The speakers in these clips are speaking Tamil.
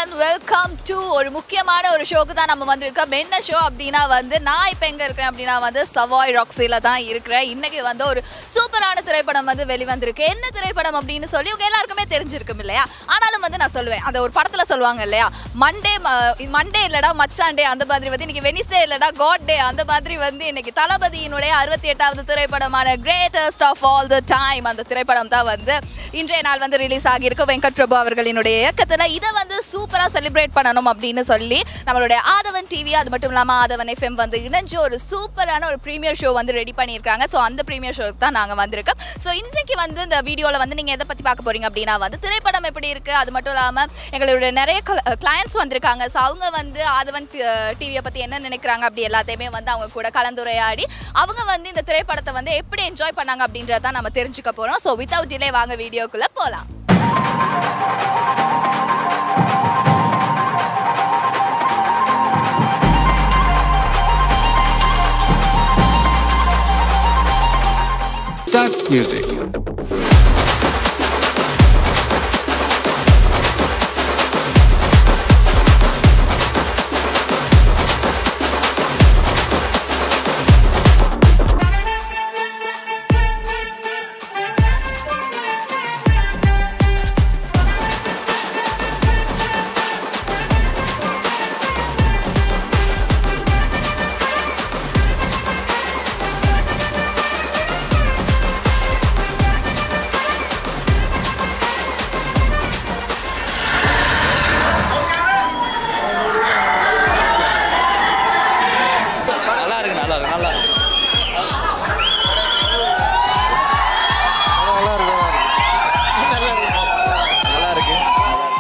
and welcome to ஒரு முக்கியமான ஒரு ஷோக்கு தான் நம்ம வந்திருக்கோம். என்ன ஷோ அப்படின்னா நான் இப்போ எங்கே இருக்கிறேன் அப்படின்னா சவாய் ராக்ஸில தான் இருக்கிறேன். இன்னைக்கு ஒரு சூப்பரான திரைப்படம் வெளிவந்திருக்கு. என்ன திரைப்படம் அப்படின்னு சொல்லி உங்க எல்லாருக்குமே தெரிஞ்சிருக்கும் இல்லையா? ஆனாலும் நான் சொல்லுவேன், அந்த ஒரு படத்துல சொல்லுவாங்க இல்லையா, மண்டே இல்லடா மச்சாண்டே, அந்த மாதிரி இன்னைக்கு வெனிஸ்டே இல்லடா காட் டே, அந்த மாதிரி இன்னைக்கு தளபதியினுடைய 68வது திரைப்படமான greatest of all the time, அந்த திரைப்படம் தான் இன்றைய நாள் ரிலீஸ் ஆகியிருக்கு. வெங்கட் பிரபு அவர்களினுடைய இயக்கத்துல இதை சூப்பரா செலிப்ரேட் பண்ணணும் அப்படின்னு சொல்லி நம்மளுடைய ஆதவன் டிவி, அது மட்டும் இல்லாம ஆதவன் எஃப்எம் இணைஞ்சு ஒரு சூப்பரான ஒரு பிரீமியர் ஷோ ரெடி பண்ணியிருக்காங்க. ஸோ அந்த பிரீமியர் ஷோக்கு தான் நாங்கள் வந்திருக்கோம். ஸோ இன்றைக்கு இந்த வீடியோவில் நீங்க எதை பத்தி பார்க்க போறீங்க அப்படின்னா திரைப்படம் எப்படி இருக்கு, அது மட்டும் இல்லாம எங்களுடைய நிறைய கிளையன்ட்ஸ் வந்திருக்காங்க. ஸோ அவங்க ஆதவன் டிவியை பத்தி என்ன நினைக்கிறாங்க அப்படி எல்லாத்தையுமே அவங்க கூட கலந்துரையாடி அவங்க இந்த திரைப்படத்தை எப்படி என்ஜாய் பண்ணாங்க அப்படின்றத நம்ம தெரிஞ்சுக்க போறோம். ஸோ வித்தவுட் டிலே வாங்க வீடியோக்குள்ள போலாம். Start music.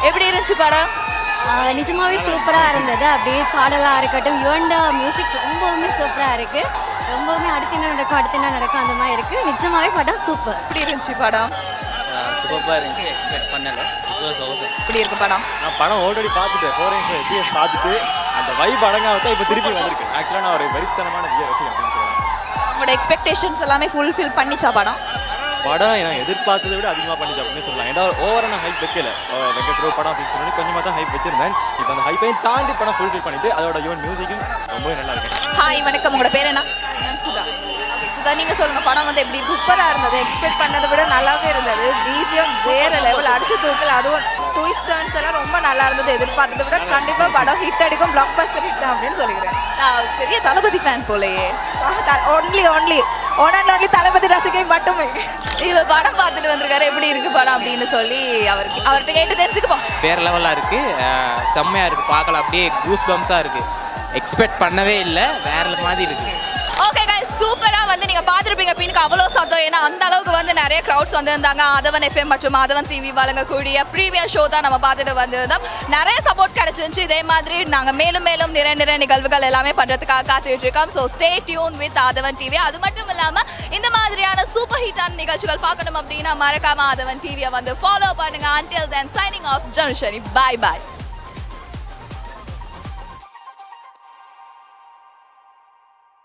எப்படி இருந்துச்சு படம்? நிஜமாவே சூப்பராக இருந்தது. அப்படியே பாடலாக இருக்கட்டும், யுவன்ட மியூசிக் ரொம்பவுமே சூப்பராக இருக்கு. ரொம்பவுமே அடுத்து என்ன நடக்கும் அந்த மாதிரி இருக்கு. நிஜமாவே படம் சூப்பர். எப்படி இருந்துச்சு படம்? சூப்பராக இருந்துச்சு, எக்ஸ்பெக்ட் பண்ணல. எப்படி இருக்கு படம்? நான் படம் ஆல்ரெடி பார்த்துட்டேன், 4 இயர்ஸ் பார்த்துட்டு அந்த வைப் அடங்காவதான் இப்போ திருப்பி வந்திருக்கு. ஆக்சுவலாக நான் ஒரு வெறித்தனமான விஜய் ரசிகன் அப்படின்னு சொல்லலாம். உங்களோட எக்ஸ்பெக்டேஷன்ஸ் எல்லாமே ஃபுல்ஃபில் பண்ணிச்சா படம்? படம் நான் எதிர்பார்த்ததை விட அதிகமாக பண்ணிச்சு அப்படின்னு சொல்லலாம். ஏன்னா ஓவராக நான் ஹைப் வைக்கல. வெங்கட் பிரபு படம் அப்படின்னு சொல்லி கொஞ்சமாக தான் ஹைப் வச்சிருந்தேன். இப்போ அந்த ஹைப்பையும் தாண்டி படம் ஃபுல்ஃபில் பண்ணிட்டு அதோட ஈவன் மியூசிக்கும் ரொம்பவே நல்லா இருக்கு. ஹாய் வணக்கம், உங்களோட பேர் என்ன? சுதா. ஓகே சுதா, நீங்க சொல்லுங்க படம் எப்படி சூப்பராக இருந்தது. எக்ஸ்பெக்ட் பண்ணதை விட நல்லாவே இருந்தது. பிஜிஎம் வேற லெவல் அடிச்சு தூக்கல். அதுவும் ட்விஸ்ட் டர்ன்ஸ் எல்லாம் ரொம்ப நல்லா இருந்தது. எதிர்பார்த்ததை விட கண்டிப்பாக படம் ஹிட் அடிக்கும், பிளாக் பஸ்டர் ஹிட் தான் அப்படின்னு சொல்லிக்கிறேன். பெரிய தளபதி ஃபேன் போலயே. ஒன்லி தளபதி ரசிகை மட்டுமே. இவ படம் பார்த்துட்டு வந்திருக்காரு, எப்படி இருக்கு படம் அப்படின்னு சொல்லி அவர்கிட்ட கேட்டு தெரிஞ்சுக்கப்போம். வேற லெவலாக இருக்கு, செம்மையா இருக்கு, பார்க்கலாம் அப்படியே கூஸ் பம்ஸாக இருக்கு. எக்ஸ்பெக்ட் பண்ணவே இல்லை, வேற மாதிரி இருக்கு. ஓகே गाइस, சூப்பரா நீங்க பாத்துருப்பீங்க. பின்னுக்கு அவ்வளோ சத்தம், ஏன்னா அந்த அளவுக்கு நிறைய கிரௌட்ஸ் வந்திருந்தாங்க. ஆதவன் எஃப்எம் மற்றும் ஆதவன் டிவி வழங்கக்கூடிய ப்ரீமியர் ஷோ தான் நம்ம பார்த்துட்டு வந்திருந்தோம். நிறைய சப்போர்ட் கிடைச்சிருந்துச்சு. இதே மாதிரி நாங்கள் மேலும் மேலும் நிறைய நிகழ்வுகள் எல்லாமே பண்றதுக்காக காத்துட்டு இருக்கோம். So stay tune with Aadhavan TV. அது மட்டும் இல்லாம இந்த மாதிரியான சூப்பர் ஹிட்டான நிகழ்ச்சிகள் பார்க்கணும் அப்படின்னா மறக்காம ஆதவன் டிவியை ஃபாலோ பண்ணுங்க. Until then, signing off, Janushani. Bye bye.